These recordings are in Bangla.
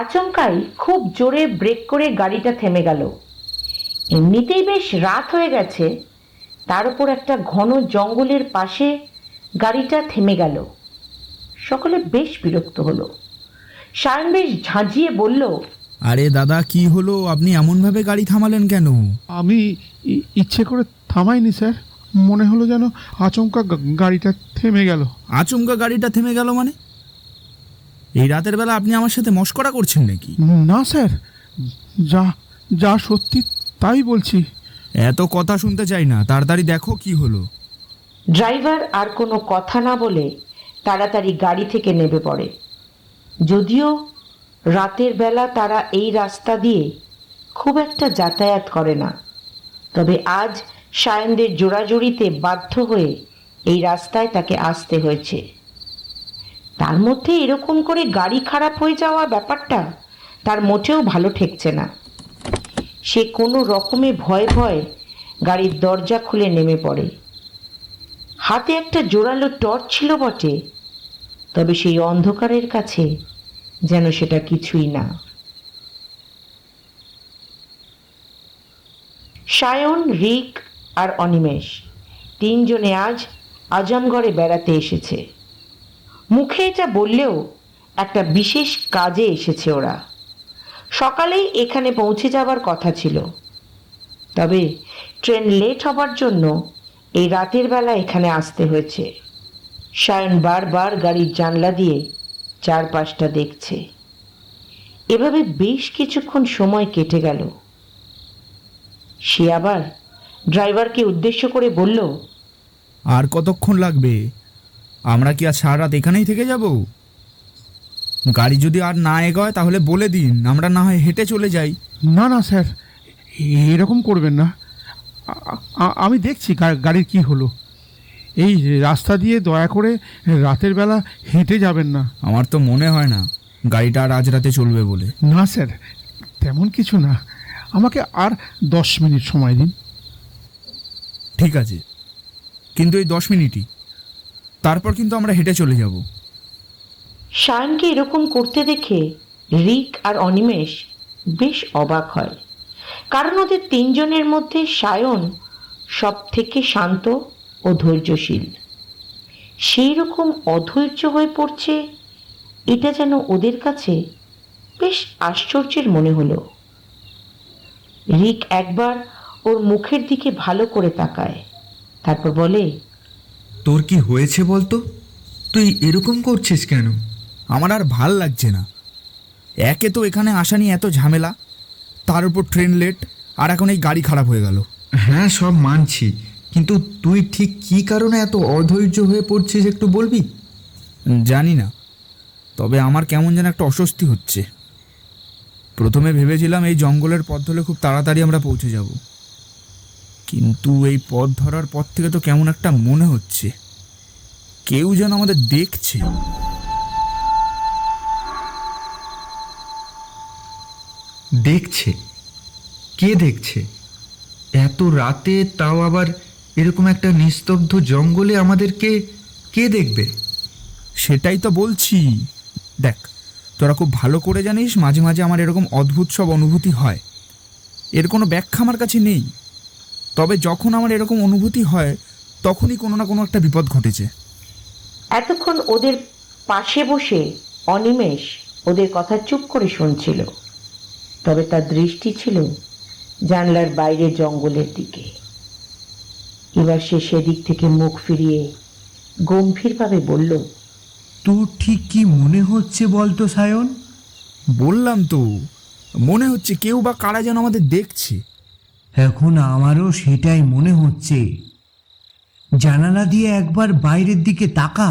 আচমকাই খুব জোরে ব্রেক করে গাড়িটা থেমে গেল। এমনিতেই বেশ রাত হয়ে গেছে, তার উপর একটা ঘন জঙ্গলের পাশে গাড়িটা থেমে গেল। সকলে বেশ বিরক্ত হলো। সায়ন বেশ ঝাঁঝিয়ে বলল, আরে দাদা, কি হলো? আপনি এমনভাবে গাড়ি থামালেন কেন? আমি ইচ্ছে করে থামাইনি স্যার, মনে হলো যেন আচমকা গাড়িটা থেমে গেল। আচমকা গাড়িটা থেমে গেল মানে? এই রাতের বেলা আপনি আমার সাথে মশকরা করছেন নাকি? না স্যার, যা যা সত্যি তাই বলছি। এত কথা শুনতে চাই না, তাড়াতাড়ি দেখো কি হলো। ড্রাইভার আর কোনো কথা না বলে তাড়াতাড়ি গাড়ি থেকে নেমে পড়ে। যদিও রাতের বেলা তারা এই রাস্তা দিয়ে খুব একটা যাতায়াত করে না, তবে আজ সায়নদের জোড়াজুড়িতে বাধ্য হয়ে এই রাস্তায় তাকে আসতে হয়েছে। তার মধ্যে এরকম করে গাড়ি খারাপ হয়ে যাওয়া ব্যাপারটা তার মোটেও ভালো ঠেকছে না। সে কোনো রকমে ভয়ে ভয়ে গাড়ির দরজা খুলে নেমে পড়ে। হাতে একটা জোরালো টর্চ ছিল বটে, তবে সেই অন্ধকারের কাছে যেন সেটা কিছুই না। সায়ন, রিক আর অনিমেষ তিনজনে আজ আজমগড়ে বেড়াতে এসেছে। মুখে এটা বললেও একটা বিশেষ কাজে এসেছে ওরা। সকালেই এখানে পৌঁছে যাবার কথা ছিল, তবে ট্রেন লেট হবার জন্য এই রাতের বেলা এখানে আসতে হয়েছে। সায়ন বারবার গাড়ির জানলা দিয়ে চারপাশটা দেখছে। এভাবে বেশ কিছুক্ষণ সময় কেটে গেল। সে আবার ড্রাইভারকে উদ্দেশ্য করে বলল, আর কতক্ষণ লাগবে? আমরা কি আর সারা রাত এখানেই থেকে যাব? গাড়ি যদি আর না এগোয় তাহলে বলে দিন, আমরা না হয় হেঁটে চলে যাই। না না স্যার, এরকম করবেন না। আমি দেখছি গাড়ির কি হলো। এই রাস্তা দিয়ে দয়া করে রাতের বেলা হেঁটে যাবেন না। আমার তো মনে হয় না গাড়িটা আর আজ রাতে চলবে বলে। না স্যার, তেমন কিছু না। আমাকে আর 10 মিনিট সময় দিন। ঠিক আছে, কিন্তু এই 10 মিনিটই, তারপর কিন্তু আমরা হেঁটে চলে যাব। সায়নকে এরকম করতে দেখে রিক আর অনিমেষ বেশ অবাক হয়, কারণ ওদের তিনজনের মধ্যে সায়ন সব থেকে শান্ত ও ধৈর্যশীল। সেই রকম অধৈর্য হয়ে পড়ছে, এটা যেন ওদের কাছে বেশ আশ্চর্যের মনে হলো। রিক একবার ওর মুখের দিকে ভালো করে তাকায়, তারপর বলে, তোর কি হয়েছে বলতো? তুই এরকম করছিস কেন? আমার আর ভাল লাগছে না। একে তো এখানে আসা নিয়ে এত ঝামেলা, তার উপর ট্রেন লেট, আর এখন এই গাড়ি খারাপ হয়ে গেল। হ্যাঁ, সব মানছি, কিন্তু তুই ঠিক কী কারণে এত অধৈর্য হয়ে পড়ছিস একটু বলবি? জানি না, তবে আমার কেমন যেন একটা অস্বস্তি হচ্ছে। প্রথমে ভেবেছিলাম এই জঙ্গলের পথ ধরে খুব তাড়াতাড়ি আমরা পৌঁছে যাব, কিন্তু এই পথ ধরার পর থেকে তো কেমন একটা মনে হচ্ছে কেউ যেন আমাদের দেখছে। দেখছে? কে দেখছে? এত রাতে, তাও আবার এরকম একটা নিস্তব্ধ জঙ্গলে আমাদেরকে কে দেখবে? সেটাই তো বলছি। দেখ, তোরা খুব ভালো করে জানিস মাঝে মাঝে আমার এরকম অদ্ভুত সব অনুভূতি হয়। এর কোনো ব্যাখ্যা আমার কাছে নেই, তবে যখন আমার এরকম অনুভূতি হয় তখনই কোনো না কোনো একটা বিপদ ঘটেছে। এতক্ষণ ওদের পাশে বসে অনিমেষ ওদের কথা চুপ করে শুনছিল, তবে তার দৃষ্টি ছিল জানলার বাইরে জঙ্গলের দিকে। এবার সে সেদিক থেকে মুখ ফিরিয়ে গম্ভীরভাবে বলল, তোর ঠিক কি মনে হচ্ছে বলতো সায়ন? বললাম তো, মনে হচ্ছে কেউ বা কারা যেন আমাদের দেখছে। এখন আমারও সেটাই মনে হচ্ছে। জানালা দিয়ে একবার বাইরের দিকে তাকা।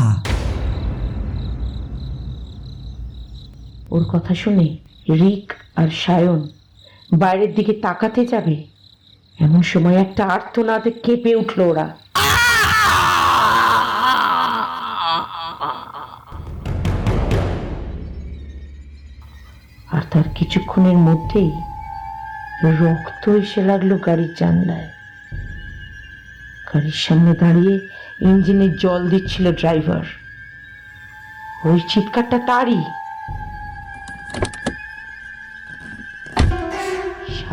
ওর কথা শুনে রিক আর সায়ন বাইরের দিকে তাকাতে যাবে, এমন সময় একটা আর্তনাদে কেঁপে উঠল ওরা। আর তার কিছুক্ষণের মধ্যেই রক্ত এসে লাগলো গাড়ির জানলায়। গাড়ির সামনে দাঁড়িয়ে ইঞ্জিনের জল দিচ্ছিল ড্রাইভার। ওই চিৎকারটা তারই।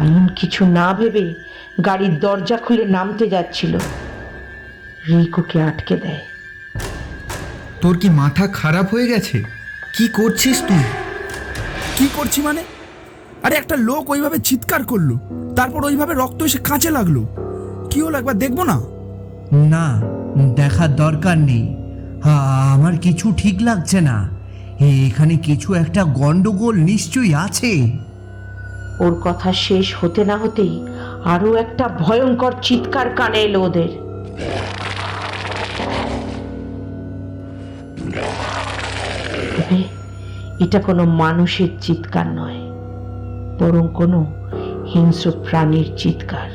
সায়ন কিছু না ভেবে গাড়ির দরজা খুলে নামতে যাচ্ছিল। রিক ওকে আটকে দেয়। তোর কি মাথা খারাপ হয়ে গেছে? কি করছিস তুই? কি করছি মানে? আরে একটা লোক ওইভাবে চিৎকার করলো, তারপর ওইভাবে রক্ত এসে কাঁচে লাগলো। কি হলো একবার দেখবো না? না, দেখার দরকার নেই। আমার কিছু ঠিক লাগছে না। এখানে কিছু একটা গন্ডগোল নিশ্চয়ই আছে। ওর কথা শেষ হতে না হতেই আরো একটা ভয়ঙ্কর চিৎকার কানে এলো ওদের। তবে এটা কোনো মানুষের চিৎকার নয়, বরং কোনো হিংস্র প্রাণীর চিৎকার।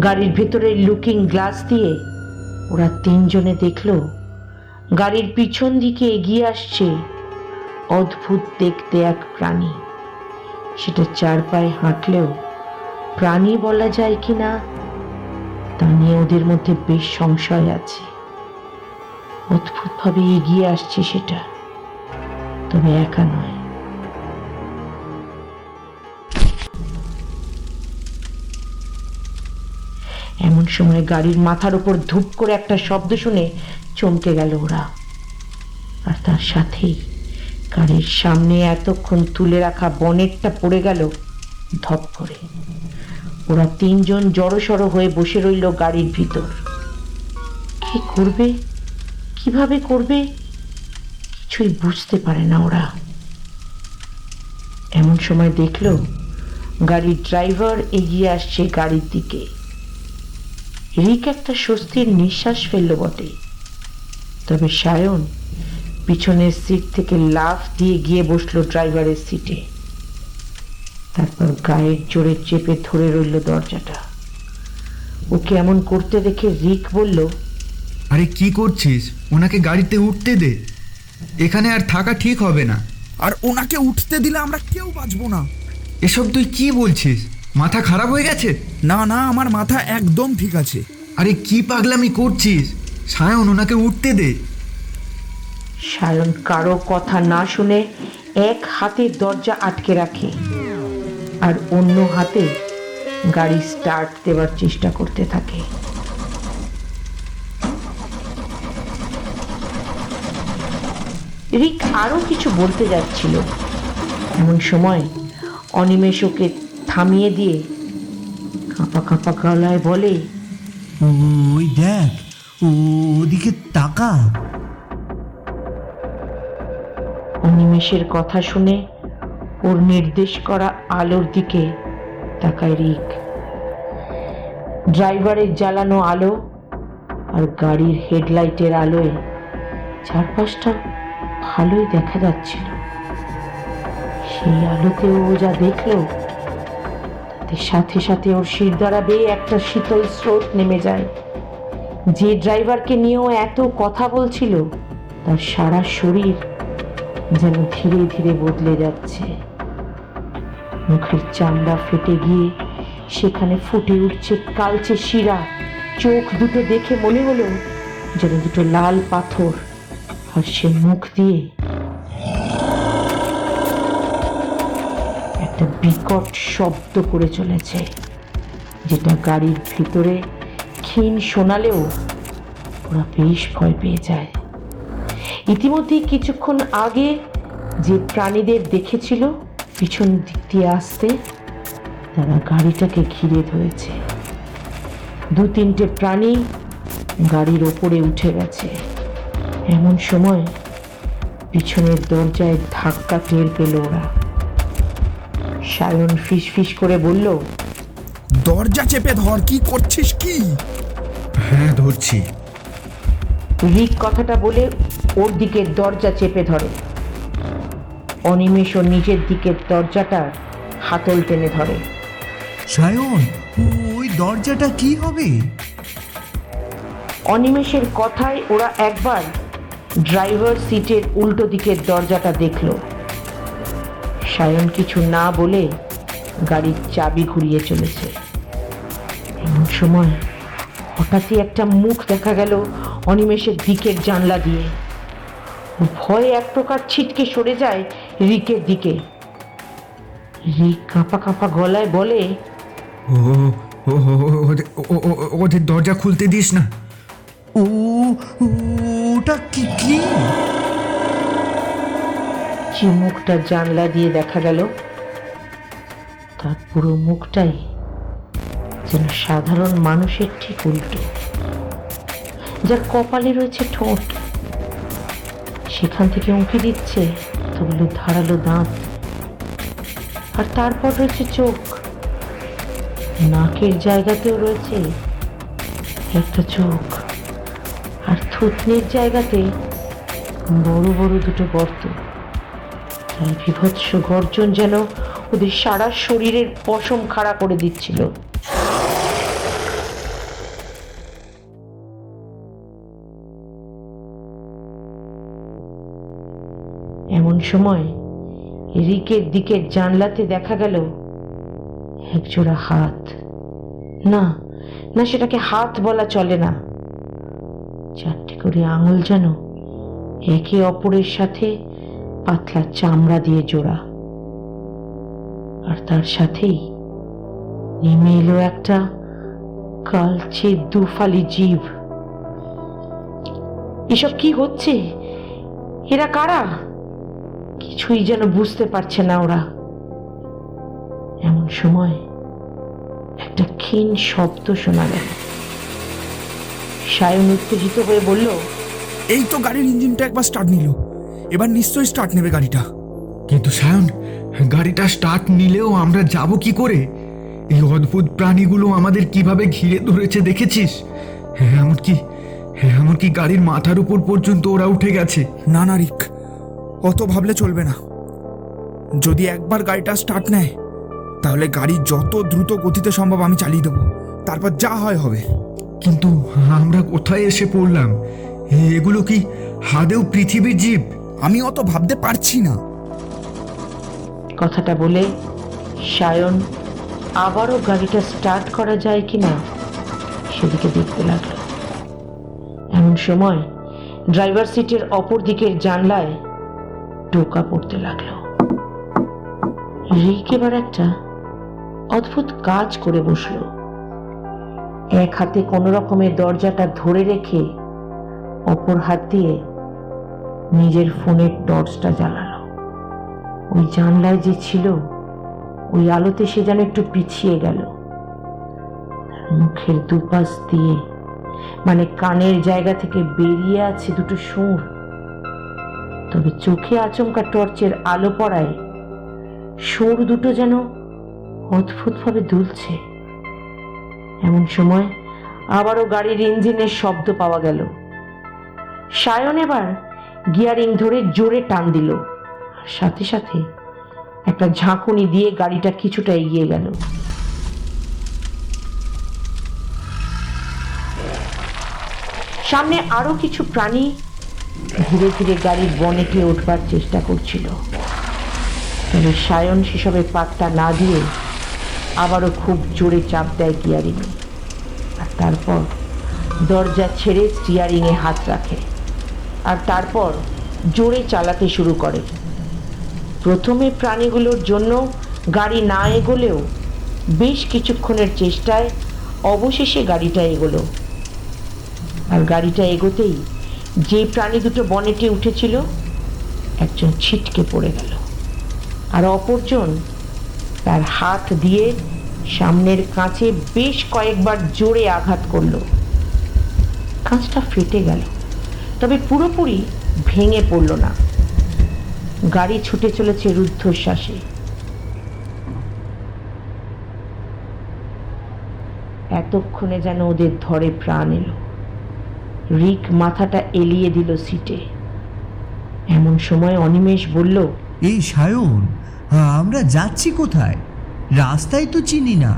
গাড়ির ভেতরে লুকিং গ্লাস দিয়ে ওরা তিনজনে দেখলো গাড়ির পিছন দিকে এগিয়ে আসছে অদ্ভুত দেখতে এক প্রাণী। সেটা চার পায়ে হাঁটলেও প্রাণী বলা যায় কিনা তা নিয়ে ওদের মধ্যে বেশ সংশয় আছে। অদ্ভুতভাবে এগিয়ে আসছে সেটা, তবে একা নয়। এমন সময় গাড়ির মাথার উপর ধূপ করে একটা শব্দ শুনে চমকে গেল ওরা। আর তার সাথেই গাড়ির সামনে এতক্ষণ তুলে রাখা বনেটটা পড়ে গেল ধপ করে। ওরা তিনজন জড়সড় হয়ে বসে রইল গাড়ির ভিতর। কি করবে, কিভাবে করবে, কিছুই বুঝতে পারে না ওরা। এমন সময় দেখলো গাড়ির ড্রাইভার এগিয়ে আসছে গাড়ির দিকে। রিক একটা স্বস্তির নিঃশ্বাস ফেলল বটে, তবে সায়ন পিছনের সিট থেকে লাফ দিয়ে গিয়ে বসলো ড্রাইভারের সিটে। তারপর গায়ের জোরে চেপে ধরে রইল দরজাটা। ওকে এমন করতে দেখে রিক বলল, আরে কি করছিস? ওনাকে গাড়িতে উঠতে দে, এখানে আর থাকা ঠিক হবে না। আর ওনাকে উঠতে দিলে আমরা কেউ বাঁচবো না। এসব তুই কি বলছিস? মাথা খারাপ হয়ে গেছে? না না, আমার মাথা একদম ঠিক আছে। আরে কি পাগলামি করছিস? সায়ন, ওনাকে উঠতে দে। সায়ন কারো কথা না শুনে এক হাতে দরজা আটকে রাখে আর অন্য হাতে গাড়ি স্টার্ট দেওয়ার চেষ্টা করতে থাকে। রিক আরো কিছু বলতে যাচ্ছিল, এমন সময় অনিমেষ ওকে থামিয়ে দিয়ে কাঁপা কাঁপা গলায় বলে, ওই দেখ, ওদিকে তাকা। অনিমেষের কথা শুনে ওর নির্দেশ করা আলোর দিকে তাকায় রিক। ড্রাইভারের জ্বালানো আলো আর গাড়ির হেডলাইটের আলোয় চারপাশটা ভালোই দেখা যাচ্ছিল। সেই আলোতে ও যা দেখলো তাতে সাথে সাথে ওর শিরদাঁড়া বেয়ে একটা শীতল স্রোত নেমে যায়। যে ড্রাইভারকে নিয়েও এত কথা বলছিল তার সারা শরীর যেন ধীরে ধীরে বদলে যাচ্ছে। মুখের চামড়া ফেটে গিয়ে সেখানে ফুটে উঠছে কালচে শিরা। চোখ দুটো দেখে মনে হলো যেন দুটো লাল পাথর। আর সে মুখ দিয়ে একটা বিকট শব্দ করে চলেছে, যেটা গাড়ির ভিতরে ক্ষীণ শোনালেও ওরা বেশ ভয় পেয়ে যায়। ইতিমধ্যেই কিছুক্ষণ আগে যে প্রাণীদের দেখেছিল পিছন দিক দিয়ে আসতে, তারা গাড়িটাকে ঘিরে ধরেছে। দু তিনটে প্রাণী গাড়ির ওপরে উঠে গেছে। এমন সময় পিছনের দরজায় ধাক্কা টের পেল ওরা। সায়ন ফিস ফিস করে বলল, দরজা চেপে ধর। কি করছিস কি? হ্যাঁ, ধরছি। রিক কথাটা বলে ওর দিকে দরজা চেপে ধরে। অনিমেষ ও নিজের দিকের দরজাটা হাতল টেনে ধরে। সায়ন, ওই দরজাটা কি হবে? অনিমেষের কথায় ওরা একবার ড্রাইভার সিটের উল্টো দিকের দরজাটা দেখল। সায়ন কিছু না বলে গাড়ির চাবি ঘুরিয়ে চলেছে। এমন সময় হঠাৎই একটা মুখ দেখা গেল অনিমেষের দিকের জানলা দিয়ে। ভয়ে এক প্রকার ছিটকে সরে যায় রিকের দিকে। রিক কাঁপা কাঁপা গলায় বলে, ও ও ওদের দরজা খুলতে দিস না। ও ওটা কি কি? যে মুখটা জানলা দিয়ে দেখা গেল, তার পুরো মুখটাই যেন সাধারণ মানুষের ঠিক উল্টো। যার কপালে রয়েছে ঠোঁট, সেখান থেকে উঁকি দিচ্ছে এতগুলো ধারালো দাঁত, আর তারপর রয়েছে চোখ, নাকের জায়গাতেও রয়েছে একটা চোখ, আর থুতনির জায়গাতে বড় বড় দুটো গর্ত। তাই বিভৎস গর্জন যেন ওদের সারা শরীরের পশম খাড়া করে দিচ্ছিল। এমন সময় রিকের দিকের জানলাতে দেখা গেল একজোড়া হাত। না না, সেটাকে হাত বলা চলে না, চারটে করে আঙুল যেন একে অপরের সাথে পাতলা চামড়া দিয়ে জোড়া। আর তার সাথেই নেমে এলো একটা কালচে দুফালি জীব। এসব কি হচ্ছে? এরা কারা? কিছুই যেন বুঝতে পারছে না ওরা। এমন সময় একটা ক্ষীণ শব্দ শোনা গেল। সায়ন উত্তেজিত হয়ে বলল, এই তো গাড়ির ইঞ্জিনটা একবার স্টার্ট নিল, এবার নিশ্চয়ই স্টার্ট নেবে গাড়িটা। কিন্তু সায়ন, গাড়িটা স্টার্ট নিলেও আমরা যাব কি করে? এই অদ্ভুত প্রাণীগুলো আমাদের কিভাবে ঘিরে ধরেছে দেখেছিস? এমনকি গাড়ির মাথার উপর পর্যন্ত ওরা উঠে গেছে। না না রিক, অত ভাবলে চলবে না। যদি একবার গাড়িটা স্টার্ট নেয়, তাহলে গাড়ি যত দ্রুত গতিতে সম্ভব আমি চালিয়ে দেবো, তারপর যা হয় হবে। কিন্তু আমরা কোথায় এসে পড়লাম? এগুলো কি আদৌ পৃথিবীর জীব? আমি অত ভাবতে পারছি না। কথাটা বলে সায়ন আবারও গাড়িটা স্টার্ট করা যায় কিনা সেদিকে দেখতে লাগলো। এমন সময় ড্রাইভার সিটের অপর দিকের জানলায় টোকা পড়তে লাগলো। রিক এবার একটা অদ্ভুত কাজ করে বসলো। এক হাতে কোনো রকমের দরজাটা ধরে রেখে অপর হাত দিয়ে নিজের ফোনের টর্চটা জ্বালালো। ওই জানলায় যে ছিল, ওই আলোতে সে যেন একটু পিছিয়ে গেল। মুখের দুপাশ দিয়ে, মানে কানের জায়গা থেকে বেরিয়ে আছে দুটো সুর, তবে চোখে আচমকা টর্চের আলো পড়ায় সুর দুটো যেন অদ্ভুতভাবে দুলছে। এমন সময় আবারও গাড়ির ইঞ্জিনের শব্দ পাওয়া গেল। সায়ন এবার গিয়ারিং ধরে জোরে টান দিল, আর সাথে সাথে একটা ঝাঁকুনি দিয়ে গাড়িটা কিছুটা এগিয়ে গেল। সামনে আরো কিছু প্রাণী ধীরে ধীরে গাড়ির বনেটে উঠবার চেষ্টা করছিল, তবে সায়ন সেসবের পাত্তা না দিয়ে আবারও খুব জোরে চাপ দেয় গিয়ারিংয়ে, আর তারপর দরজা ছেড়ে স্টিয়ারিংয়ে হাত রাখে, আর তারপর জোরে চালাতে শুরু করে। প্রথমে প্রাণীগুলোর জন্য গাড়ি না এগোলেও বেশ কিছুক্ষণের চেষ্টায় অবশেষে গাড়িটা এগোলো। আর গাড়িটা এগোতেই যে প্রাণী দুটো বনেটে উঠেছিল, একজন ছিটকে পড়ে গেল, আর অপরজন তার হাত দিয়ে সামনের কাঁচে বেশ কয়েকবার জোরে আঘাত করলো। কাঁচটা ফেটে গেল, তবে পুরোপুরি ভেঙে পড়ল না। গাড়ি ছুটে চলেছে রুদ্ধশ্বাসে। এতক্ষণে যেন ওদের ধরে প্রাণ এলো। রিক মাথাটা এলিয়ে দিল সিটে। এমন সময় অনিমেষ বলল, এই সায়ন, আমরা যাচ্ছি কোথায়? রাস্তায় তো চিনি না,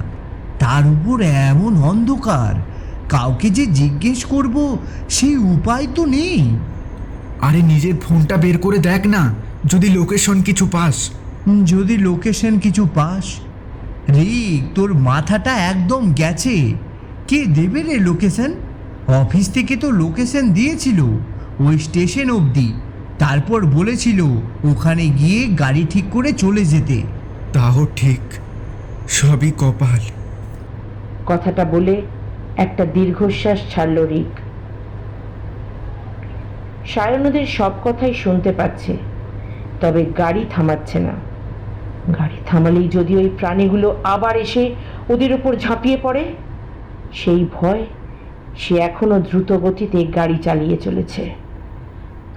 তার উপর এমন অন্ধকার, কাউকে যে জিজ্ঞেস করব সেই উপায় তো নেই। আরে নিজের ফোনটা বের করে দেখ না, যদি লোকেশন কিছু পাস। যদি লোকেশন কিছু পাস? রিক, তোর মাথাটা একদম গেছে। কে দেবে রে লোকেশন? অফিস থেকে তো লোকেশন দিয়েছিল ওই স্টেশন অবধি, তারপর বলেছিল ওখানে গিয়ে গাড়ি ঠিক করে চলে যেতে। তাও ঠিক, সবই কপাল। কথাটা বলে একটা দীর্ঘশ্বাস ছাড়ল রিক। সায়ন ওদের সব কথাই শুনতে পাচ্ছে, তবে গাড়ি থামাচ্ছে না। গাড়ি থামালেই যদি ওই প্রাণীগুলো আবার এসে ওদের উপর ঝাঁপিয়ে পড়ে, সেই ভয় সে এখনো দ্রুত গতিতে গাড়ি চালিয়ে চলেছে।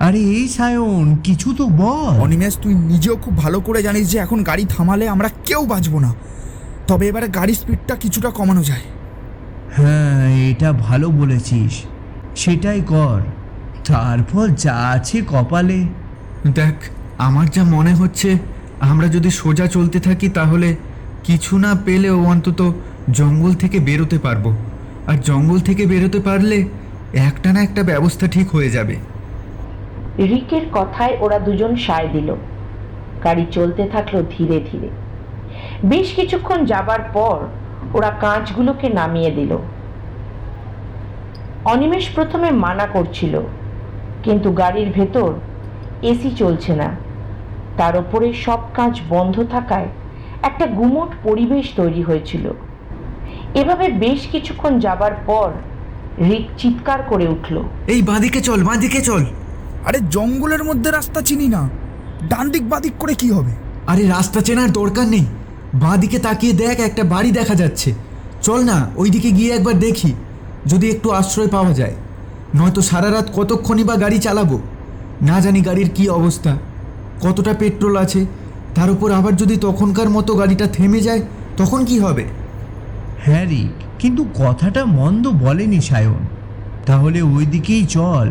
আরে এই সায়ন, কিছু তো বল। অনিমেষ, তুই নিজেও খুব ভালো করে জানিস যে এখন গাড়ি থামালে আমরা কেউ বাঁচবো না। তবে এবারে গাড়ির স্পিডটা কিছুটা কমানো যায়। হ্যাঁ, এটা ভালো বলেছিস, সেটাই কর। তারপর যা আছে কপালে। দেখ, আমার যা মনে হচ্ছে, আমরা যদি সোজা চলতে থাকি তাহলে কিছু না পেলেও অন্তত জঙ্গল থেকে বেরোতে পারবো। আর জঙ্গল থেকে বেরোতে পারলে একটা না একটা ব্যবস্থা ঠিক হয়ে যাবে। রিকের কথায় ওরা দুজন সায় দিল। গাড়ি চলতে থাকলো ধীরে ধীরে। বেশ কিছুক্ষণ যাবার পর ওরা কাঁচগুলোকে নামিয়ে দিল। অনিমেষ প্রথমে মানা করছিল, কিন্তু গাড়ির ভেতর এসি চলছে না। তার উপরে সব কাঁচ বন্ধ থাকায় একটা গুমোট পরিবেশ তৈরি হয়েছিল। এভাবে বেশ কিছুক্ষণ যাবার পর রিক চিৎকার করে উঠল, এই বাঁদিকে চল, বাঁদিকে চল। আরে জঙ্গলের মধ্যে রাস্তা চিনি না, ডান দিক বাদিক করে কি হবে? আরে রাস্তা চেনার দরকার নেই, বাঁদিকে তাকিয়ে দেখ, একটা বাড়ি দেখা যাচ্ছে। চল না, ওইদিকে গিয়ে একবার দেখি, যদি একটু আশ্রয় পাওয়া যায়। নয়তো সারা রাত কতক্ষণই বা গাড়ি চালাবো, না জানি গাড়ির কি অবস্থা, কতটা পেট্রোল আছে। তার উপর আবার যদি তখনকার মতো গাড়িটা থেমে যায়, তখন কি হবে? হ্যাঁ রিক, কিন্তু কথাটা মন্দ বলেনি সায়ন। তাহলে ওই দিকেই চল,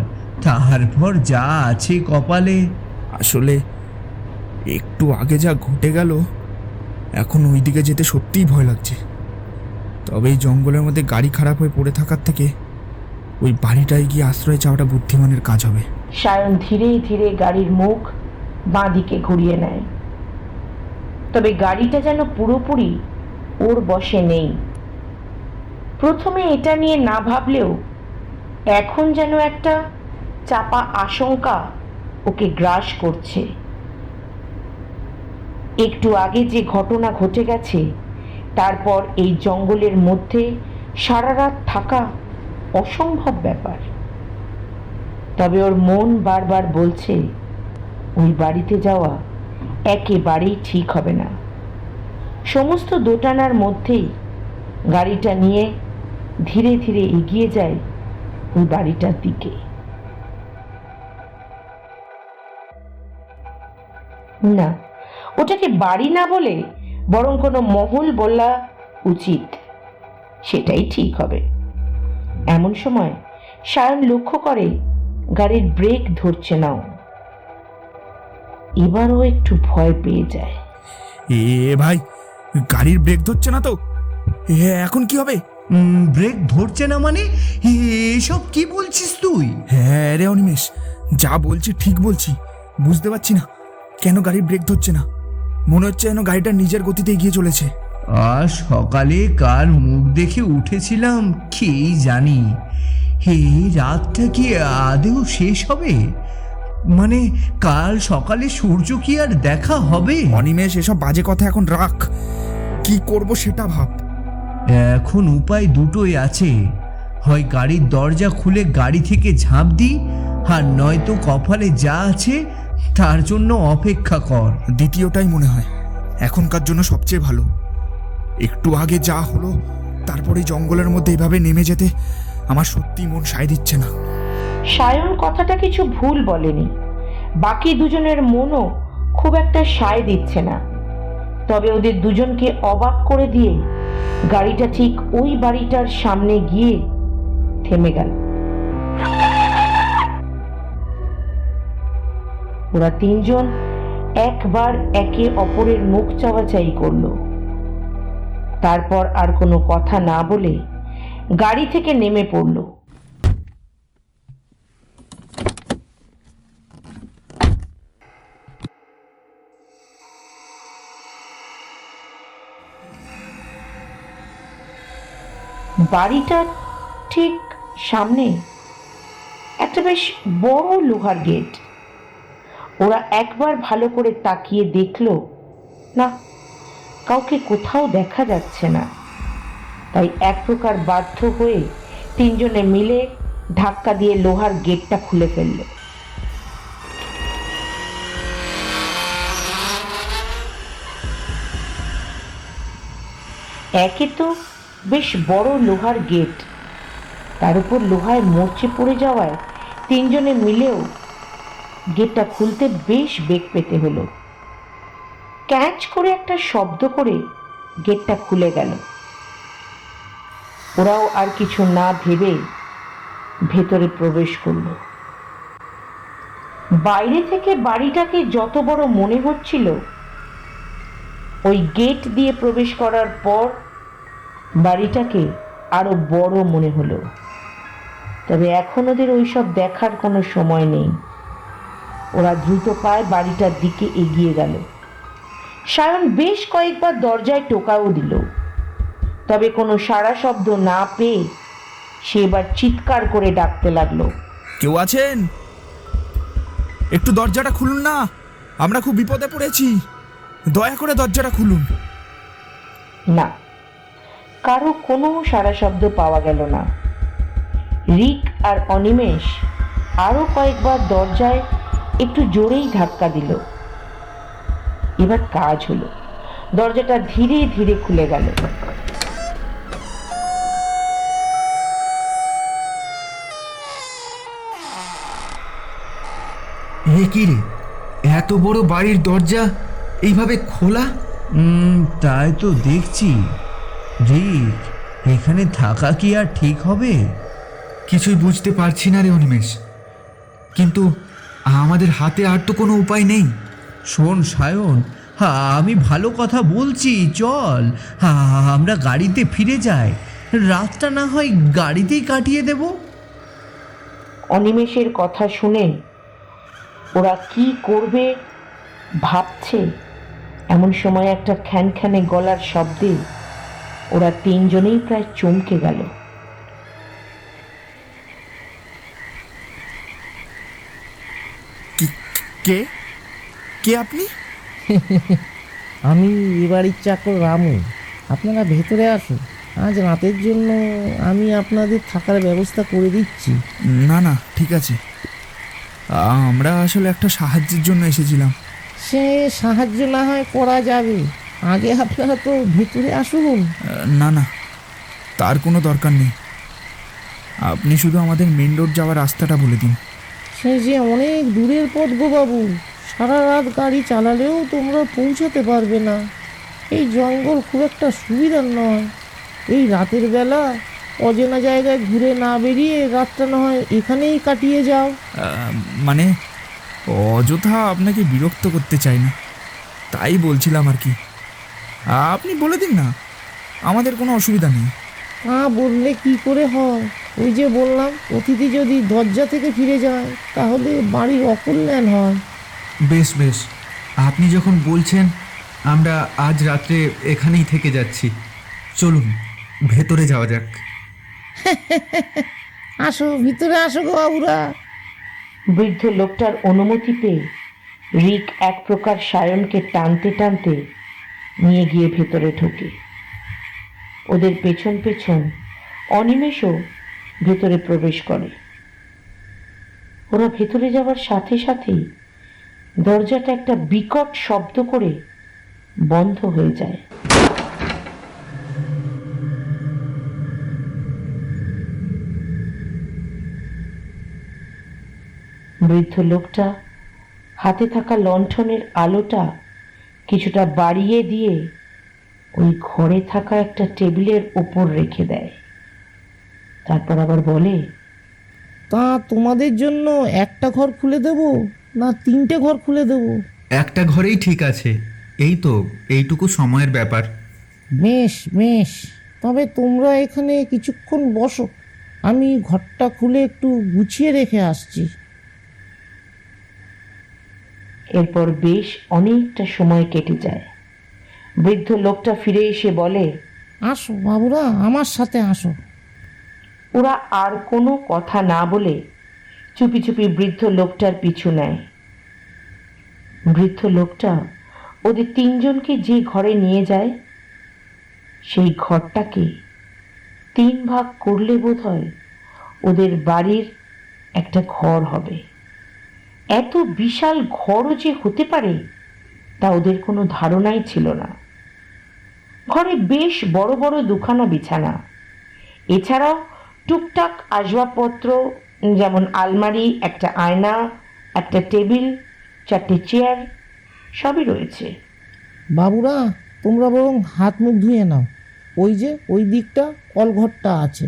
তারপর যা আছে কপালে। আসলে একটু আগে যা ঘটে গেল, এখন ওই দিকে যেতে সত্যিই ভয় লাগছে। তবে এই জঙ্গলের মধ্যে গাড়ি খারাপ হয়ে পড়ে থাকার থেকে ওই বাড়িটায় গিয়ে আশ্রয় চাওয়াটা বুদ্ধিমানের কাজ হবে। সায়ন ধীরে ধীরে গাড়ির মুখ বাঁ দিকে ঘুরিয়ে নেয়। তবে গাড়িটা যেন পুরোপুরি ওর বশে নেই। প্রথমে এটা নিয়ে না ভাবলেও এখন যেন একটা চাপা আশঙ্কা ওকে গ্রাস করছে। একটু আগে যে ঘটনা ঘটে গেছে, তারপর এই জঙ্গলের মধ্যে সারা রাত থাকা অসম্ভব ব্যাপার। তবে ওর মন বারবার বলছে ওই বাড়িতে যাওয়া একেবারেই ঠিক হবে না। সমস্ত দোটানার মধ্যেই গাড়িটা নিয়ে ধীরে ধীরে এগিয়ে যায় ওই বাড়িটার দিকে। না, ওটাকে বাড়ি না বলে বরং কোনো মহল বলা উচিত, সেটাই ঠিক হবে। এমন সময় সায়ন লক্ষ্য করে গাড়ির ব্রেক ধরছে না। এবারও একটু ভয় পেয়ে যায়। এ ভাই, গাড়ির ব্রেক ধরছে না তো, এখন কি হবে? ব্রেক ধরছে না মানে? এসব কি বলছিস তুই? হ্যাঁ রে অনিমেষ, যা বলছি ঠিক বলছি। বুঝতে পারছি না কেন গাড়ির ব্রেক ধরছে না। মনে হচ্ছে যেন গাড়িটা নিজের গতিতে এগিয়ে চলেছে। আজ সকালে কার মুখ দেখে উঠেছিলাম কেই জানি। এই রাতটা কি আদেও শেষ হবে? মানে কাল সকালে সূর্য কি আর দেখা হবে? অনিমেষ, এসব বাজে কথা এখন রাখ, কি করব সেটা ভাব। এখন উপায় দুটোই আছে, হয় গাড়ির দরজা খুলে গাড়ি থেকে ঝাঁপ দিই, আর নয়তো কপালে যা আছে তার জন্য অপেক্ষা কর। দ্বিতীয়টাই মনে হয় এখনকার জন্য সবচেয়ে ভালো। একটু আগে যা হলো, তারপরে জঙ্গলের মধ্যে এভাবে নেমে যেতে আমার সত্যি মন সায় দিচ্ছে না। সায়ন কথাটা কিছু ভুল বলেনি। বাকি দুজনের মনও খুব একটা সায় দিচ্ছে না। তবে ওদের দুজনকে অবাক করে দিয়ে গাড়িটা ঠিক ওই বাড়িটার সামনে গিয়ে থেমে গেল। ওরা তিনজন একবার একে অপরের মুখ চাওয়াচাই করলো। তারপর আর কোনো কথা না বলে গাড়ি থেকে নেমে পড়ল। বাড়িটার ঠিক সামনে একটা বেশ বড় লোহার গেট। ওরা একবার ভালো করে তাকিয়ে দেখলো, না, কাউকে কোথাও দেখা যাচ্ছে না। তাই এক প্রকার বাধ্য হয়ে তিনজনে মিলে ধাক্কা দিয়ে লোহার গেটটা খুলে ফেলল। একে তো বেশ বড় লোহার গেট, তার উপর লোহায় মরচে পড়ে যাওয়ায় তিনজনে মিলেও গেটটা খুলতে বেশ বেগ পেতে হলো। ক্যাচ করে একটা শব্দ করে গেটটা খুলে গেল। ওরাও আর কিছু না ভেবে ভেতরে প্রবেশ করল। বাইরে থেকে বাড়িটাকে যত বড় মনে হচ্ছিল, ওই গেট দিয়ে প্রবেশ করার পর বাড়িটাকে আরো বড় মনে হলো। তবে এখন ওদের ওইসব দেখার কোনো সময় নেই। ওরা দ্রুত পায়ে বাড়িটার দিকে এগিয়ে গেল। সায়ন বেশ কয়েকবার দরজায় টোকাও দিল, তবে কোনো সাড়া শব্দ না পেয়ে সে এবার চিৎকার করে ডাকতে লাগলো, কেউ আছেন? একটু দরজাটা খুলুন না, আমরা খুব বিপদে পড়েছি, দয়া করে দরজাটা খুলুন। না, কারো কোনো সাড়া শব্দ পাওয়া গেল না। রিক আর অনিমেষ আরো কয়েকবার দরজায় একটু জোরেই ধাক্কা দিল। এবার কাজ হলো, দরজাটা ধীরে ধীরে খুলে গেল। এ কি রে, এত বড় বাড়ির দরজা এইভাবে খোলা? তাই তো দেখছি। রিক, এখানে থাকা কি আর ঠিক হবে? কিছুই বুঝতে পারছি না রে অনিমেষ, কিন্তু আমাদের হাতে আর তো কোনো উপায় নেই। শোন সায়ন, আমি ভালো কথা বলছি, চল আমরা গাড়িতে ফিরে যাই। রাতটা না হয় গাড়িতেই কাটিয়ে দেব। অনিমেষের কথা শুনে ওরা কি করবে ভাবছে, এমন সময় একটা খ্যানখ্যানে গলার শব্দে ওরা তিনজনেই প্রায় চমকে গেল। কে কে আপনি? আমি এ বাড়ির চাকর রামু। আপনারা ভেতরে আসুন, আজ রাতের জন্য আমি আপনাদের থাকার ব্যবস্থা করে দিচ্ছি। না না, ঠিক আছে, আমরা আসলে একটা সাহায্যের জন্য এসেছিলাম। সে সাহায্য না হয় করা যাবে, আগে আপনারা তো ভেতরে আসুন। না না, তার কোনো দরকার নেই, আপনি শুধু আমাদের মেন রোড যাওয়ার রাস্তাটা বলে দিন। সে যে অনেক দূরের পথ গো বাবু, সারা রাত গাড়ি চালালেও তোমরা পৌঁছাতে পারবে না। এই জঙ্গল খুব একটা সুবিধার নয়। এই রাতের বেলা অচেনা জায়গায় ঘুরে না বেরিয়ে রাতটা না হয় এখানেই কাটিয়ে যাও। মানে অযথা আপনাকে বিরক্ত করতে চাই না, তাই বলছিলাম আর কি। আপনি বলে দিন না, আমাদের কোনো অসুবিধা নেই। তা বললে কি করে হয়? ওই যে বললাম, অতিথি যদি দরজা থেকে ফিরে যায় তাহলে বাড়ির অকল্যাণ হয়। বেশ বেশ, আপনি যখন বলছেন আমরা আজ রাত্রে এখানেই থেকে যাচ্ছি। চলুন ভেতরে যাওয়া যাক। আসো, ভিতরে আসো গো বাবুরা। বৃদ্ধ লোকটার অনুমতি পেয়ে রিক এক প্রকার সায়নকে টানতে টানতে নিয়ে গিয়ে ভেতরে ঢোকে। ওদের পেছন পেছন অনিমেষও ভেতরে প্রবেশ করে। ওরা ভেতরে যাওয়ার সাথে সাথেই দরজাটা একটা বিকট শব্দ করে বন্ধ হয়ে যায়। বৃদ্ধ লোকটা হাতে থাকা লণ্ঠনের আলোটা কিছুটা বাড়িয়ে দিয়ে ওই ঘরে থাকা একটা টেবিলের ওপর রেখে দেয়। তারপর আবার বলে, তা তোমাদের জন্য একটা ঘর খুলে দেব না তিনটে ঘর খুলে দেব? একটা ঘরেই ঠিক আছে, এই তো এইটুকু সময়ের ব্যাপার। বেশ বেশ, তবে তোমরা এখানে কিছুক্ষণ বসো, আমি ঘরটা খুলে একটু গুছিয়ে রেখে আসছি। এরপর বেশ অনেকটা সময় কেটে যায়। বৃদ্ধ লোকটা ফিরে এসে বলে, আসো বাবুরা, আমার সাথে আসো। ওরা আর কোনো কথা না বলে চুপি চুপি বৃদ্ধ লোকটার পিছু নেয়। বৃদ্ধ লোকটা ওদের তিনজনকে যে ঘরে নিয়ে যায় সেই ঘরটাকে 3 ভাগ করলে বোধহয় ওদের বাড়ির একটা ঘর হবে। এত বিশাল ঘরও যে হতে পারে তা ওদের কোনো ধারণাই ছিল না। ঘরে বেশ বড় বড় দুখানা বিছানা, এছাড়াও টুকটাক আসবাবপত্র যেমন আলমারি, একটা আয়না, একটা টেবিল, 4টে চেয়ার সবই রয়েছে। বাবুরা, তোমরা বরং হাত মুখ ধুয়ে নাও, ওই যে ওই দিকটা কলঘরটা আছে।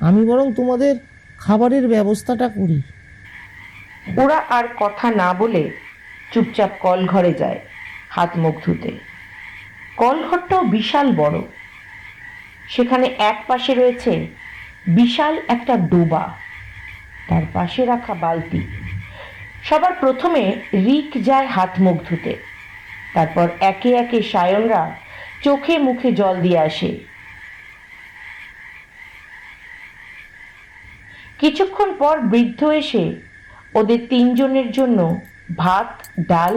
আমি বরং তোমাদের খাবারের ব্যবস্থাটা করি। ওরা আর কথা না বলে চুপচাপ কল ঘরে যায় হাত মুখ ধুতে। কলঘরটাও বিশাল বড়। সেখানে এক পাশে রয়েছে বিশাল একটা ডোবা, তার পাশে রাখা বালতি। সবার প্রথমে রিক যায় হাত মুখ ধুতে, তারপর একে একে সায়নরা চোখে মুখে জল দিয়ে আসে। কিছুক্ষণ পর বৃদ্ধ এসে ওদের তিনজনের জন্য ভাত, ডাল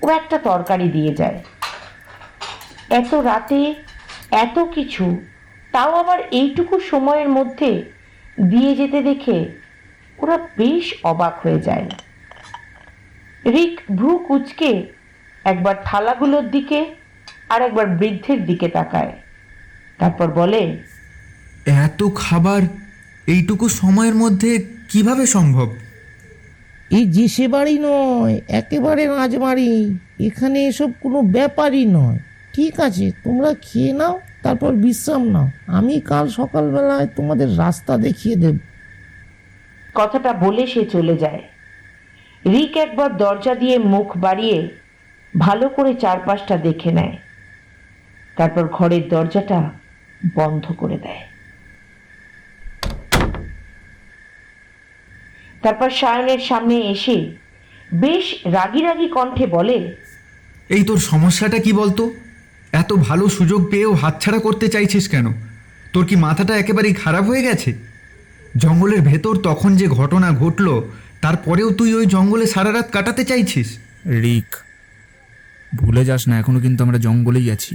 ও একটা তরকারি দিয়ে যায়। এত রাতে এত কিছু, তাও আবার এইটুকু সময়ের মধ্যে দিয়ে যেতে দেখে ওরা বেশ অবাক হয়ে যায়। রিক ভ্রু কুঁচকে একবার থালাগুলোর দিকে আর একবার বৃদ্ধের দিকে তাকায়, তারপর বলে, এত খাবার এইটুকু সময়ের মধ্যে কিভাবে সম্ভব? এই যে সে বাড়ি নয়, একেবারে রাজবাড়ি। এখানে এসব কোনো ব্যাপারই নয়। ঠিক আছে, তোমরা খেয়ে নাও, তারপর বিশ্রাম নাও। আমি কাল সকালবেলায় তোমাদের রাস্তা দেখিয়ে দেব। কথাটা বলে সে চলে যায়। রিক একবার দরজা দিয়ে মুখ বাড়িয়ে ভালো করে চারপাশটা দেখে নেয়, তারপর ঘরের দরজাটা বন্ধ করে দেয়। তারপর সায়নের সামনে এসে বেশ রাগী রাগী কণ্ঠে বলে, এই তোর সমস্যাটা কি বলতো? এত ভালো সুযোগ পেয়েও হাতছাড়া করতে চাইছিস কেন? তোর কি মাথাটা একেবারেই খারাপ হয়ে গেছে? জঙ্গলের ভেতর তখন যে ঘটনা ঘটলো, তারপরেও তুই ওই জঙ্গলে সারা রাত কাটাতে চাইছিস? রিক, ভুলে যাস না এখনো কিন্তু আমরা জঙ্গলেই আছি।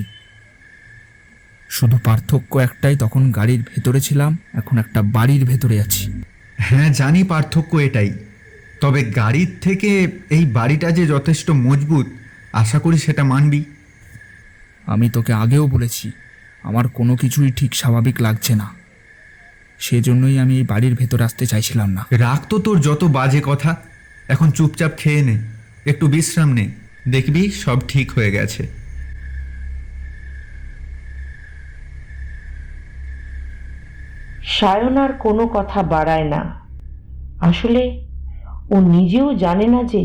শুধু পার্থক্য একটাই, তখন গাড়ির ভেতরে ছিলাম, এখন একটা বাড়ির ভেতরে আছি। হ্যাঁ, জানি পার্থক্য এটাই। তবে গাড়ির থেকে এই বাড়িটা যে যথেষ্ট মজবুত, আশা করি সেটা মানবি। আমি তোকে আগেও বলেছি আমার কোনো কিছুই ঠিক স্বাভাবিক লাগছে না, সেজন্যই আমি এই বাড়ির ভেতরে আসতে চাইছিলাম না। রাখ তো তোর যত বাজে কথা, এখন চুপচাপ খেয়ে নে, একটু বিশ্রাম নে, দেখবি সব ঠিক হয়ে গেছে। সায়ন আর কোনো কথা বাড়ায় না। আসলে ও নিজেও জানে না যে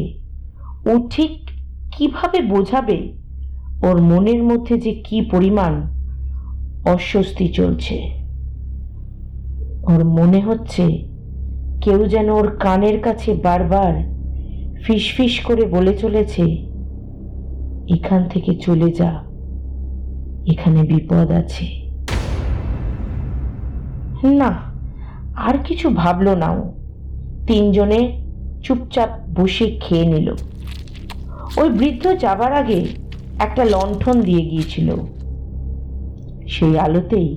ও ঠিক কিভাবে বোঝাবে ওর মনের মধ্যে যে কি পরিমাণ অস্বস্তি চলছে। ওর মনে হচ্ছে কেউ যেন ওর কানের কাছে বারবার ফিসফিস করে বলে চলেছে, এখান থেকে চলে যা, এখানে বিপদ আছে। না, আর কিছু ভাবলো না ও। তিনজনে চুপচাপ বসে খেয়ে নিল। ওই বৃদ্ধ যাবার আগে একটা লণ্ঠন দিয়ে গিয়েছিল, সেই আলোতেই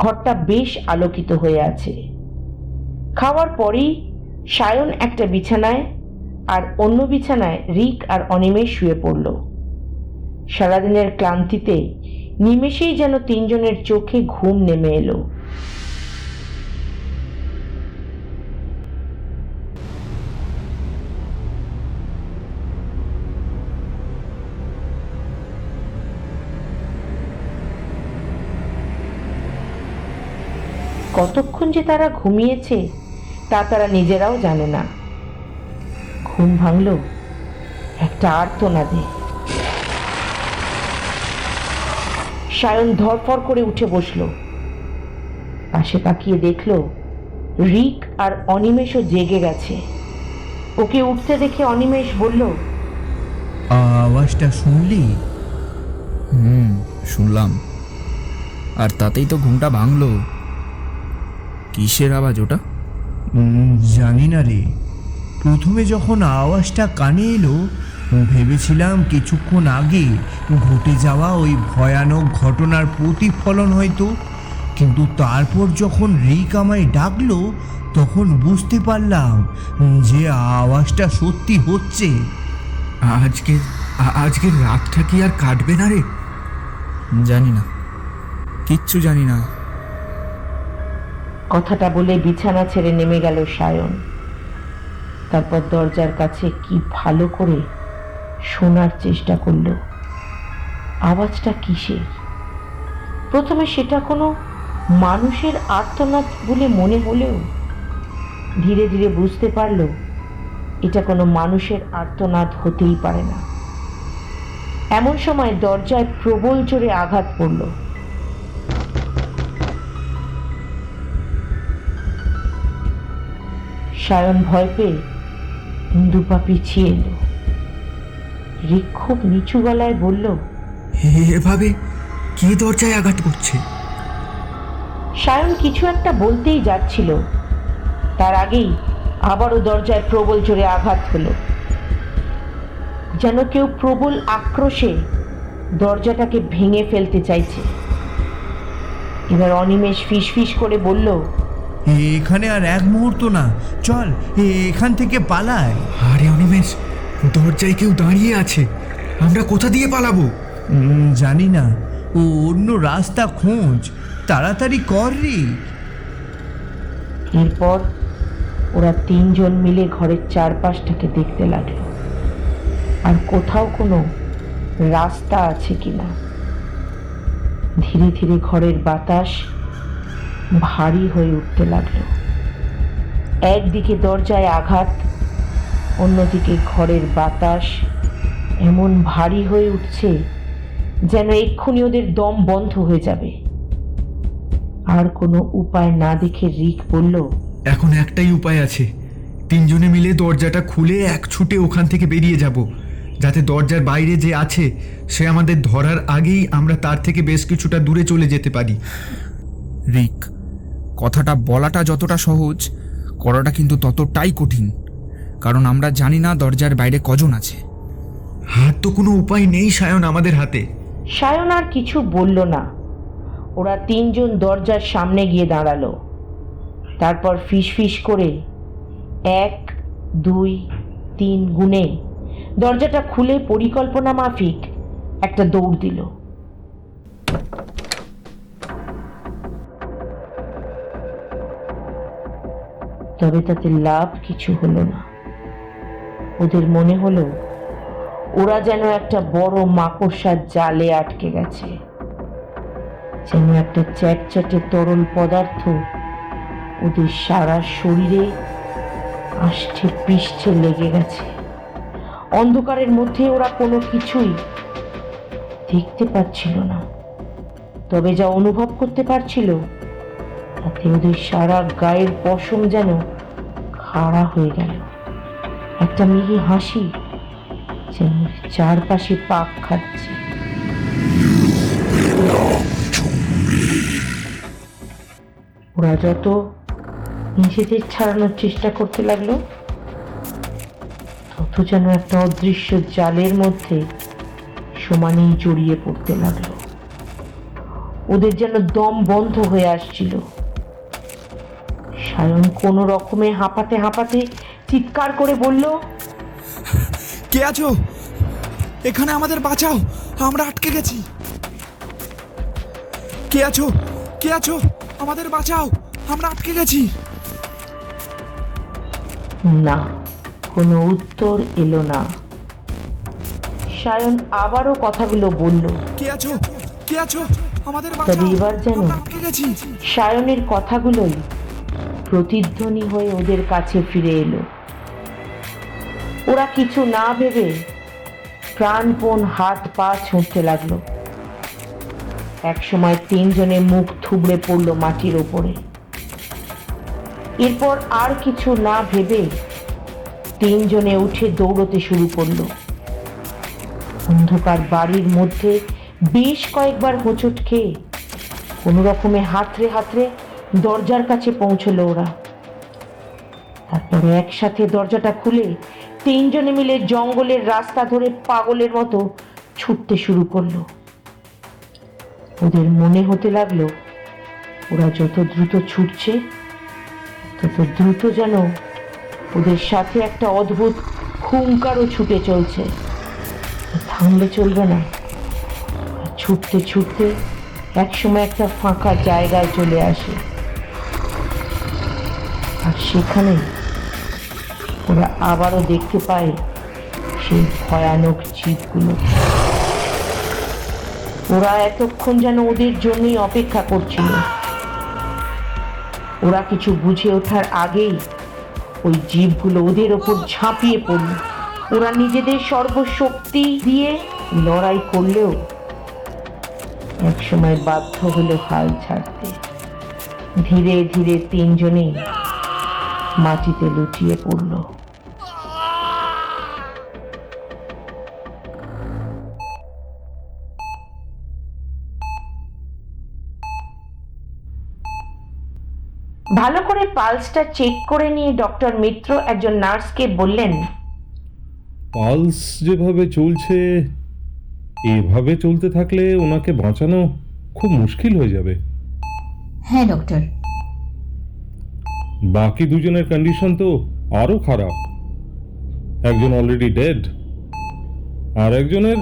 ঘরটা বেশ আলোকিত হয়ে আছে। খাওয়ার পরেই সায়ন একটা বিছানায় আর অন্য বিছানায় রিক আর অনিমেষ শুয়ে পড়ল। সারাদিনের ক্লান্তিতে নিমেষেই যেন তিনজনের চোখে ঘুম নেমে এলো। কতক্ষণ যে তারা ঘুমিয়েছে তা তারা নিজেরাও জানে না। ঘুম ভাঙল একটা আর্তনাদে। সায়ন ধরফর করে উঠে বসল। পাশে তাকিয়ে দেখল রিক আর অনিমেষও জেগে গেছে। ওকে উঠতে দেখে অনিমেষ বলল, আওয়াজটা শুনলি? শুনলাম, আর তাতেই তো ঘুমটা ভাঙলো। কিসের আওয়াজ ওটা? জানি না রে। প্রথমে যখন আওয়াজটা কানে এলো ভেবেছিলাম কিছুক্ষণ আগে ঘটে যাওয়া ওই ভয়ানক ঘটনার প্রতিফলন হয়তো, কিন্তু তারপর যখন রিক আমায় ডাকলো তখন বুঝতে পারলাম যে আওয়াজটা সত্যি হচ্ছে। আজকের রাতটা কি আর কাটবে না রে? জানি না, কিচ্ছু জানি না। কথাটা বলে বিছানা ছেড়ে নেমে গেল সায়ন। তারপর দরজার কাছে কি ভালো করে শোনার চেষ্টা করলো আওয়াজটা কিসের। প্রথমে সেটা কোনো মানুষের আর্তনাদ বলে মনে হলেও ধীরে ধীরে বুঝতে পারলো এটা কোনো মানুষের আর্তনাদ হতেই পারে না। এমন সময় দরজায় প্রবল জোরে আঘাত পড়ল। সায়ন ভয় পেয়ে দুপা পিছিয়ে এলো। রিক খুব নিচু গলায় বলল, এভাবে কে দরজায় আঘাত করছে? সায়ন কিছু একটা বলতেই যাচ্ছিল, তার আগেই আবারও দরজায় প্রবল জোরে আঘাত হলো, যেন কেউ প্রবল আক্রোশে দরজাটাকে ভেঙে ফেলতে চাইছে। এবার অনিমেষ ফিসফিস করে বলল, এখানে আর এক মুহূর্ত না, চল এখান থেকে পালায়। আরে অনিমেষ, দরজায় কেউ দাঁড়িয়ে আছে, আমরা কোথা দিয়ে পালাবো? জানি না, ও অন্য রাস্তা খোঁজ, তাড়াতাড়ি কর রে। এরপর ওরা তিনজন মিলে ঘরের চারপাশটাকে দেখতে লাগলো, আর কোথাও কোনো রাস্তা আছে কিনা। ধীরে ধীরে ঘরের বাতাস ভারী হয়ে উঠতে লাগলো। একদিকে দরজায় আঘাত, অন্যদিকে ঘরের বাতাস এমন ভারী হয়ে উঠছে যেন এক্ষুনি ওদের দম বন্ধ হয়ে যাবে। আর কোনো উপায় না দেখে রিক বলল, এখন একটাই উপায় আছে, তিনজনে মিলে দরজাটা খুলে এক ছুটে ওখান থেকে বেরিয়ে যাব, যাতে দরজার বাইরে যে আছে সে আমাদের ধরার আগেই আমরা তার থেকে বেশ কিছুটা দূরে চলে যেতে পারি। রিক, কথাটা বলাটা যতটা সহজ, করাটা কিন্তু ততটাই কঠিন, কারণ আমরা জানি না দরজার বাইরে কজন আছে। আর তো কোনো উপায় নেই সায়ন আমাদের হাতে। সায়ন আর কিছু বলল না। ওরা তিনজন দরজার সামনে গিয়ে দাঁড়ালো। তারপর ফিসফিস করে 1, 2, 3 গুনে দরজাটা খুলে পরিকল্পনা মাফিক একটা দৌড় দিল। তবে তাতে লাভ কিছু হলো না। ওদের মনে হলো ওরা যেন একটা বড় মাকড়সার জালে আটকে গেছে, যেন একটা চ্যাটচ্যাটে তরল পদার্থ ওদের সারা শরীরে আষ্টে পৃষ্ঠে লেগে গেছে। অন্ধকারের মধ্যে ওরা কোনো কিছুই দেখতে পাচ্ছিল না, তবে যা অনুভব করতে পারছিল তাতে ওদের সারা গায়ের পশম যেন খাড়া হয়ে গেল। একটা মিহি হাসি যেন চারপাশে পাক খাচ্ছে। ওরা যত নিজেদের ছাড়ানোর চেষ্টা করতে লাগলো, তত যেন একটা অদৃশ্য জালের মধ্যে সমানেই জড়িয়ে পড়তে লাগলো। ওদের যেন দম বন্ধ হয়ে আসছিল। সায়ন কোনো রকমে হাঁপাতে হাঁপাতে চিৎকার করে বলল, কে আছো এখানে? আমাদের বাঁচাও, আমরা আটকে গেছি। কে আছো? কে আছো? আমাদের বাঁচাও, আমরা আটকে গেছি। না, কোনো উত্তর এলো না। সায়ন আবারও কথাগুলো বলল, কে আছো? কে আছো? আমাদের তবে বাঁচাও, এবার যেন আমরা আটকে গেছি। সায়নের কথাগুলোই প্রতিধ্বনি হয়ে ওদের কাছে ফিরে এলো। ওরা কিছু না ভেবে প্রাণপণ হাত পা ছুঁড়তে লাগলো। একসময় তিনজনে মুখ থুবড়ে পড়লো মাটির ওপরে। এরপর আর কিছু না ভেবে তিনজনে উঠে দৌড়তে শুরু করলো। অন্ধকার বাড়ির মধ্যে বেশ কয়েকবার হোঁচট খেয়ে কোনো রকমে হাতড়ে হাতড়ে দরজার কাছে পৌঁছলো ওরা। তারপরে একসাথে দরজাটা খুলে তিনজনে মিলে জঙ্গলের রাস্তা ধরে পাগলের মতো ছুটতে শুরু করলো। ওদের মনে হতে লাগলো ওরা যত দ্রুত ছুটছে তত দ্রুত যেন ওদের সাথে একটা অদ্ভুত হুঙ্কারও ছুটে চলছে। থামলে চলবে না। ছুটতে ছুটতে একসময় একটা ফাঁকা জায়গায় চলে আসে, আর সেখানে ওরা আবারও দেখতে পায় সেই ভয়ানক জীবগুলো। ওরা এতক্ষণ যেন ওদের জন্যই অপেক্ষা করছিল। ওরা কিছু বুঝে ওঠার আগেই ওই জীবগুলো ওদের ওপর ঝাঁপিয়ে পড়ল। ওরা নিজেদের সর্বশক্তি দিয়ে লড়াই করলেও একসময় বাধ্য হলো হাল ছাড়তে। ধীরে ধীরে তিনজনেই মাটিতে লুটিয়ে পড়ল। ভালো করে পালসটা চেক করে নিয়ে ডক্টর মিত্র একজন নার্সকে বললেন, পালস যেভাবে চলছে, এভাবে চলতে থাকলে ওনাকে বাঁচানো খুব মুশকিল হয়ে যাবে। হ্যাঁ ডক্টর। বাকি দুজনের কন্ডিশন তো আরও খারাপ। একজন অলরেডি ডেড, আর একজনের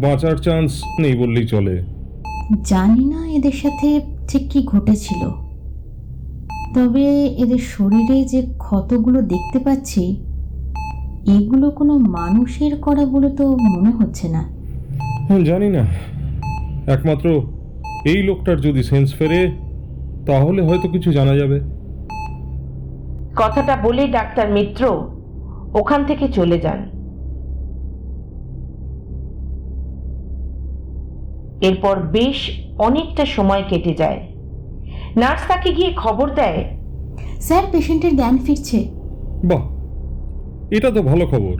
বাঁচার চান্স নেই বললেই চলে। জানি না এদের সাথে ঠিক কি ঘটেছিল, তবে এদের শরীরে যে ক্ষতগুলো দেখতে পাচ্ছি এগুলো কোনো মানুষের করা বলে তো মনে হচ্ছে না। জানি না, একমাত্র এই লোকটার যদি সেন্স ফেরে তাহলে হয়তো কিছু জানা যাবে। কথাটা বলেই ডাক্তার মিত্র ওখান থেকে চলে যান। এরপর বেশ অনেকটা সময় কেটে যায়। নার্স তাকে গিয়ে খবর দেয়, স্যার পেশেন্টের জ্ঞান ফিরছে। বাহ, এটা তো ভালো খবর।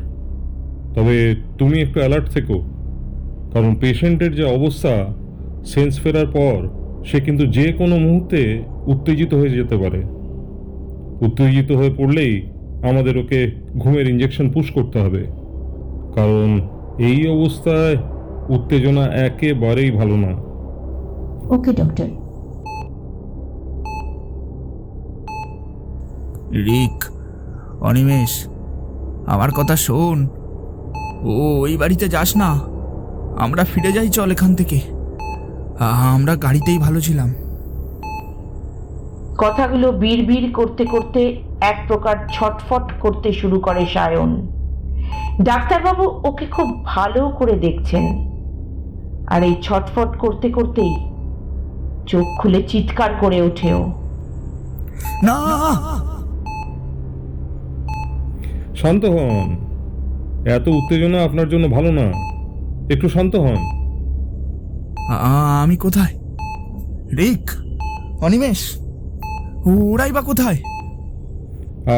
তবে তুমি একটু অ্যালার্ট থেকো, কারণ পেশেন্টের যে অবস্থা, সেন্স ফেরার পর সে কিন্তু যে কোনো মুহূর্তে উত্তেজিত হয়ে যেতে পারে। উত্তেজিত হয়ে পড়লেই আমাদের ওকে ঘুমের ইঞ্জেকশন পুশ করতে হবে, কারণ এই অবস্থায় উত্তেজনা একেবারেই ভালো না। ওকে ডক্টর। রিক, অনিমেষ, আমার কথা শোন। ওই বাড়িতে যাস না, আমরা ফিরে যাই, চল এখান থেকে। আমরা গাড়িতেই ভালো ছিলাম। কথাগুলো বিড়বিড় করতে করতে এক প্রকার ছটফট করতে শুরু করে সায়ন। ডাক্তারবাবু ওকে খুব ভালো করে দেখছেন, আর এই ছটফট করতে করতেই চোখ খুলে চিৎকার করে ওঠেও, না! শান্ত হন, এত উত্তেজনা আপনার জন্য ভালো না। একটু শান্ত হন। আমি কোথায়? রিক, অনিমেষ, ওরাই বা কোথায়?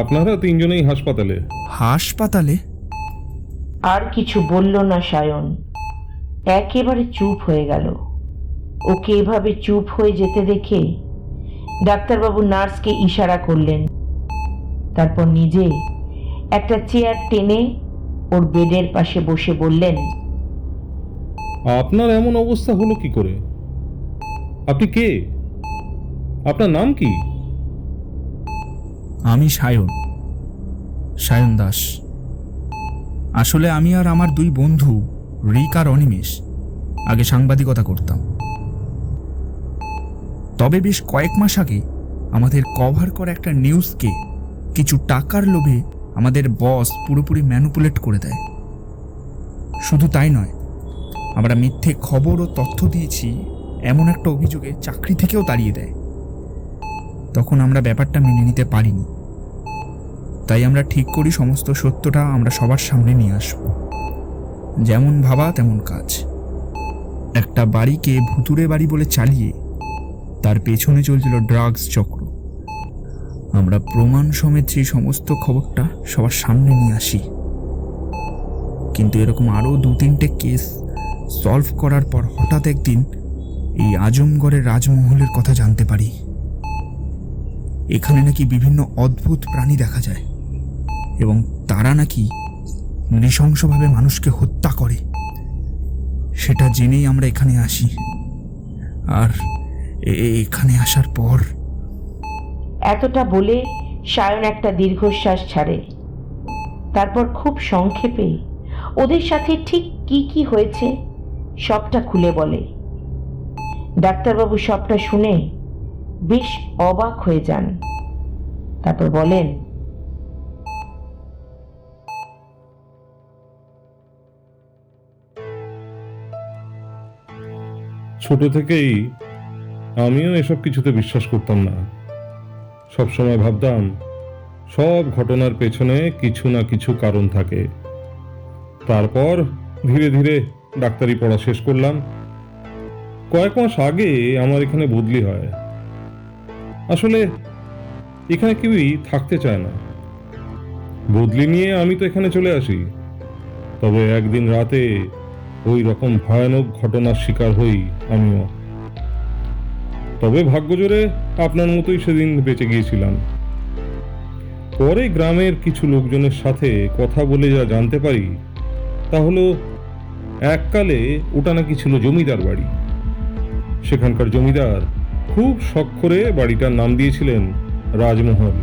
আপনারা তিনজনেই হাসপাতালে। হাসপাতালে? আর কিছু বলল না সায়ন, একেবারে চুপ হয়ে গেল। ওকে এভাবে চুপ হয়ে যেতে দেখে ডাক্তারবাবু নার্সকে ইশারা করলেন, তারপর নিজে একটা চেয়ার টেনে ওর বেডের পাশে বসে বললেন, আপনার এমন অবস্থা হলো কি করে? আপনি কে? আপনার নাম কি? আমি সায়ন, সায়ন দাস। আসলে আমি আর আমার দুই বন্ধু রিক আর অনিমেষ আগে সাংবাদিকতা করতাম। তবে বেশ কয়েক মাস আগে আমাদের কভার করা একটা নিউজকে কিছু টাকার লোভে আমাদের বস পুরোপুরি ম্যানুপুলেট করে দেয়। শুধু তাই নয়, আমরা মিথ্যে খবর ও তথ্য দিয়েছি এমন একটা অভিযোগে চাকরি থেকেও তাড়িয়ে দেয়। তখন আমরা ব্যাপারটা মেনে নিতে পারিনি, তাই আমরা ঠিক করি সমস্ত সত্যটা আমরা সবার সামনে নিয়ে আসব। যেমন ভাবা তেমন কাজ। একটা বাড়িকে ভুতুরে বাড়ি বলে চালিয়ে তার পেছনে চলছিল ড্রাগস চক্র। আমরা প্রমাণ সমেত সেই সমস্ত খবরটা সবার সামনে নিয়ে আসি। কিন্তু এরকম আরও 2-3টে কেস সলভ করার পর হঠাৎ একদিন এই আজমগড়ের রাজমহলের কথা জানতে পারি। এখানে নাকি বিভিন্ন অদ্ভুত প্রাণী দেখা যায় এবং তারা নাকি নৃশংসভাবে মানুষকে হত্যা করে, সেটা জেনেই আমরা এখানে আসি। আর এখানে আসার পর এতটা বলে সায়ন একটা দীর্ঘশ্বাস ছাড়ে। তারপর খুব সংক্ষেপে ওদের সাথে ঠিক কি কি হয়েছে সবটা খুলে বলে। ডাক্তারবাবু সবটা শুনে বেশ অবাক হয়ে যান। তারপর বলেন, ছোট থেকেই আমিও এসব কিছুতে বিশ্বাস করতাম না। সবসময় ভাবতাম সব ঘটনার পেছনে কিছু না কিছু কারণ থাকে। তারপর ধীরে ধীরে ডাক্তারি পড়া শেষ করলাম। কয়েক মাস আগে আমার এখানে বদলি হয়। আসলে এখানে কেউই থাকতে চায় না। বদলি নিয়ে আমি তো এখানে চলে আসি। তবে একদিন রাতে ওই রকম ভয়ানক ঘটনার শিকার হই আমিও। তবে ভাগ্যজোরে আপনার মতোই সেদিন বেঁচে গিয়েছিলাম। পরে গ্রামের কিছু লোকজনের সাথে কথা বলে যা জানতে পারি তা হলো, এককালে ওটা নাকি ছিল জমিদার বাড়ি। সেখানকার জমিদার খুব শখ করে বাড়িটার নাম দিয়েছিলেন রাজমহল।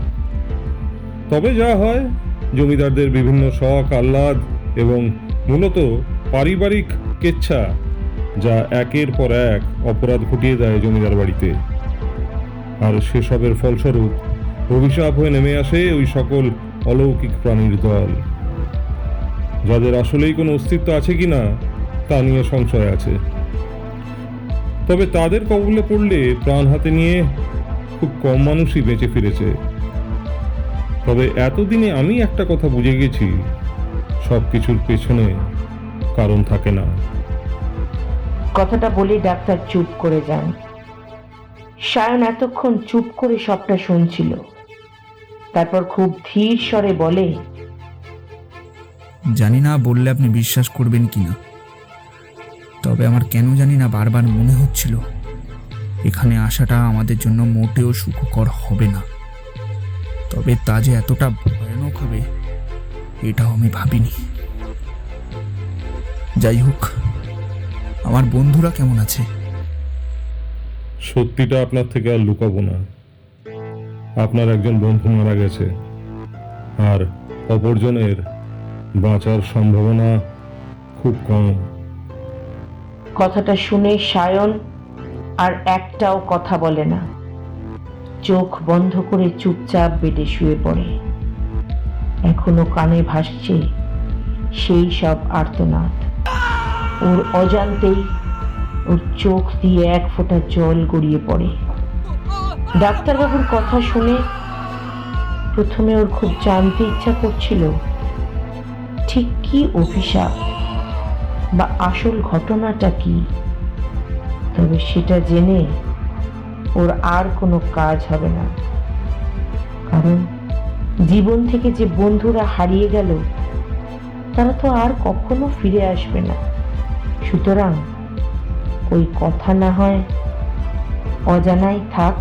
তবে যা হয়, জমিদারদের বিভিন্ন শখ আহ্লাদ এবং মূলত পারিবারিক কেচ্ছা যা একের পর এক অপরাধ ঘটিয়ে দেয় জমিদার বাড়িতে। আর সেসবের ফলস্বরূপ অভিশাপ হয়ে নেমে আসে ওই সকল অলৌকিক প্রাণীর দল, যাদের আসলেই কোনো অস্তিত্ব আছে কিনা তা নিয়ে সংশয় আছে। তবে তাদের কবলে পড়লে প্রাণ হাতে নিয়ে খুব কম মানুষই বেঁচে ফিরেছে। তবে এতদিনে আমি একটা কথা বুঝে গেছি, সব কিছুর পেছনে কারণ থাকে না। কথাটা বলে ডাক্তার চুপ করে যান। সায়ন এতক্ষণ চুপ করে সবটা শুনছিল। তারপর খুব ধীর স্বরে বলে, জানি না বললে আপনি বিশ্বাস করবেন কিনা, তবে আমার কেন জানি না বারবার মনে হচ্ছিল এখানে আসাটা আমাদের জন্য মোটেও সুখকর হবে না। তবে তা যে এতটা ভয়ানক হবে এটাও আমি ভাবিনি। যাই হোক, আমার বন্ধুরা কেমন আছে? সত্যিটা আপনার থেকে আর লুকাবো না। আপনার একজন বন্ধু মারা গেছে, আর অপরজনের বাঁচার সম্ভাবনা খুব কম। কথাটা শুনে সায়ন আর একটাও কথা বলে না। চোখ বন্ধ করে চুপচাপ বেডে শুয়ে পড়ে। এখনো কানে ভাসছে সেই সব আর্তনাদ। ওর অজান্তেই ওর চোখ দিয়ে এক ফোঁটা জল গড়িয়ে পড়ে। ডাক্তারবাবুর কথা শুনে প্রথমে ওর খুব জানতে ইচ্ছা করছিল ঠিক কি অভিশাপ বা আসল ঘটনাটা কি। তবে সেটা জেনে ওর আর কোনো কাজ হবে না, কারণ জীবন থেকে যে বন্ধুরা হারিয়ে গেল তারা তো আর কখনো ফিরে আসবে না। সুতরাং ওই কথা না হয় অজানাই থাক।